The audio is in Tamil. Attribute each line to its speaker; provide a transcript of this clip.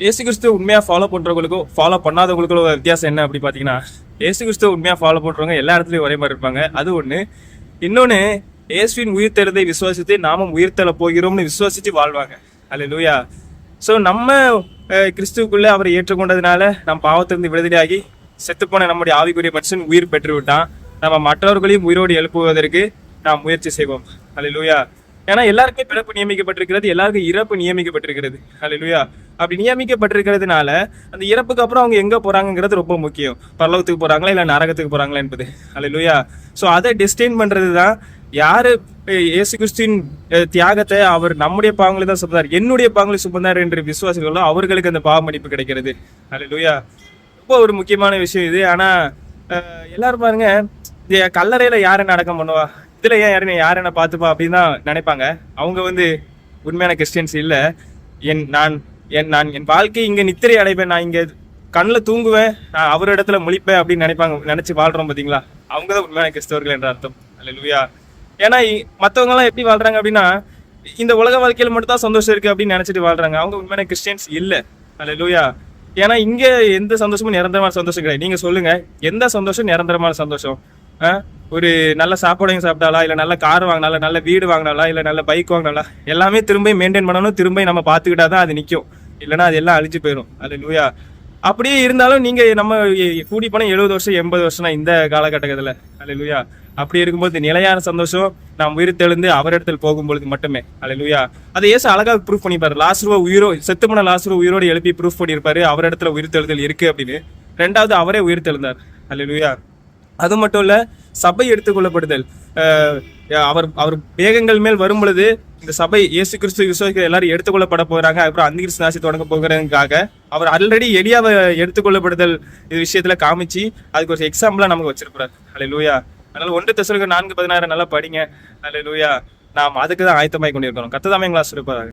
Speaker 1: இயேசு கிறிஸ்துவ உண்மையா ஃபாலோ பண்றவங்களுக்கும் ஃபாலோ பண்ணாதவங்களுக்கும் ஒரு வித்தியாசம் என்ன அப்படி பாத்தீங்கன்னா, இயேசு கிறிஸ்துவ உண்மையா ஃபாலோ பண்றவங்க எல்லா இடத்துலயும் ஒரே மாதிரி இருப்பாங்க. அது ஒண்ணு. இன்னொன்னு, இயேசுவின் உயிர்த்தெழுதை விசுவாசித்து நாமும் உயிர்த்தெழ போகிறோம்னு விசுவாசிச்சு வாழ்வாங்க. அல்லேலூயா. ஸோ நம்ம கிறிஸ்துவுக்குள்ள அவரை ஏற்றுக்கொண்டதுனால நம் பாவத்திலிருந்து விடுதலையாகி செத்துப்போன நம்முடைய ஆவிக்குரிய மனுஷன் உயிர் பெற்று விட்டான். நம்ம மற்றவர்களையும் உயிரோடு எழுப்புவதற்கு நாம் முயற்சி செய்வோம். அல்லேலூயா. ஏன்னா எல்லாருக்குமே பிறப்பு நியமிக்கப்பட்டிருக்கிறது, எல்லாருக்கும் இறப்பு நியமிக்கப்பட்டிருக்கிறது. அல்லேலூயா. அப்படி நியமிக்கப்பட்டிருக்கிறதுனால அந்த இறப்புக்கு அப்புறம் அவங்க எங்க போறாங்கிறது ரொம்ப முக்கியம். பரலோகத்துக்கு போறாங்களா இல்ல நரகத்துக்கு போறாங்களா என்பது. அல்லேலூயா. ஸோ அதை டிஸ்டைன் பண்றதுதான் யாரு இயேசு கிறிஸ்துவின் தியாகத்தை அவர் நம்முடைய பாவங்களை தான் சுமந்தார், என்னுடைய பாவங்களை சுமந்தார் என்று விசுவாசிகளோ அவர்களுக்கு அந்த பாவ மன்னிப்பு கிடைக்கிறது. அல்லேலூயா. ரொம்ப ஒரு முக்கியமான விஷயம் இது. ஆனா எல்லாரும் பாருங்க, கல்லறையில யாரை அடக்கம் பண்ணுவா, இதுல ஏன் யார் என்ன பார்த்துப்பா அப்படின்னு தான் நினைப்பாங்க. அவங்க உண்மையான கிறிஸ்டியன்ஸ் இல்ல. என் வாழ்க்கை இங்க நித்திரை அடைப்பேன், நான் இங்க கண்ணில் தூங்குவேன், நான் அவர் இடத்துல முழிப்பேன் அப்படின்னு நினைச்சு வாழ்றோம் பாத்தீங்களா, அவங்க தான் உண்மையான கிறிஸ்தவர்கள் என்ற அர்த்தம். அல்லேலூயா. ஏன்னா மற்றவங்க எல்லாம் எப்படி வாழ்றாங்க அப்படின்னா, இந்த உலக வாழ்க்கையில மட்டும் தான் சந்தோஷம் இருக்கு அப்படின்னு நினைச்சிட்டு வாழ்றாங்க. அவங்க உண்மையான கிறிஸ்டியன்ஸ் இல்ல. அல்லேலூயா. ஏன்னா இங்க எந்த சந்தோஷமும் நிரந்தரமான சந்தோஷம் கிடையாது. நீங்க சொல்லுங்க, எந்த சந்தோஷம் நிரந்தரமான சந்தோஷம்? ஒரு நல்ல சாப்பாடையும் சாப்பிட்டாலா, இல்ல நல்ல கார் வாங்கினாலா, நல்ல வீடு வாங்கினாலா, இல்ல நல்ல பைக் வாங்கினாலா, எல்லாமே திரும்ப மெயின்டைன் பண்ணணும், திரும்ப நம்ம பார்த்துக்கிட்டாதான் அது நிற்கும். இல்லைன்னா அது எல்லாம் அழிஞ்சு போயிடும். அல்லேலூயா. அப்படியே இருந்தாலும் நீங்க நம்ம கூடி போனா 70 வருஷம் 80 வருஷம் இந்த காலகட்டத்துல. அல்லேலூயா. அப்படி இருக்கும்போது நிலையான சந்தோஷம் நாம் உயிர்த்தெழுந்து அவரிடத்தில் போகும்பொழுது மட்டுமே. அல்லேலூயா. அதை ஏசு அழகாக ப்ரூஃப் பண்ணிப்பாரு. லாசருவ செத்துப்போன லாசருவ உயிரோடு எழுப்பி ப்ரூஃப் பண்ணியிருப்பாரு அவரிடத்துல உயிர்த்தெழுதல் இருக்கு அப்படின்னு. ரெண்டாவது, அவரே உயிர்த்தெழுந்தார். அல்லேலூயா. அது மட்டும் இல்ல, சபை எடுத்துக்கொள்ளப்படுதல். அவர் மேகங்கள் மேல் வரும் பொழுது இந்த சபை இயேசு கிறிஸ்து விசுவாசிகள் எல்லாரும் எடுத்துக்கொள்ளப்பட போறாங்க. அப்புறம் அந்திகிறிஸ்து நாசி தொடங்க போகிறதுக்காக அவர் ஆல்ரெடி எலியாவை எடுத்துக்கொள்ளப்படுதல் இது விஷயத்துல காமிச்சு அதுக்கு ஒரு எக்ஸாம்பிளா நமக்கு வச்சிருப்பாரு. அல்லேலூயா. அதனால 1 தெசலோனிக்கர் 4:16 நல்லா படிங்க. அல்லேலூயா. நாம் அதுக்கு தான் ஆயத்தமாய் கொண்டிருக்கிறோம். கர்த்தர் தாமே எங்களை ஆசீர்வதிப்பாராக.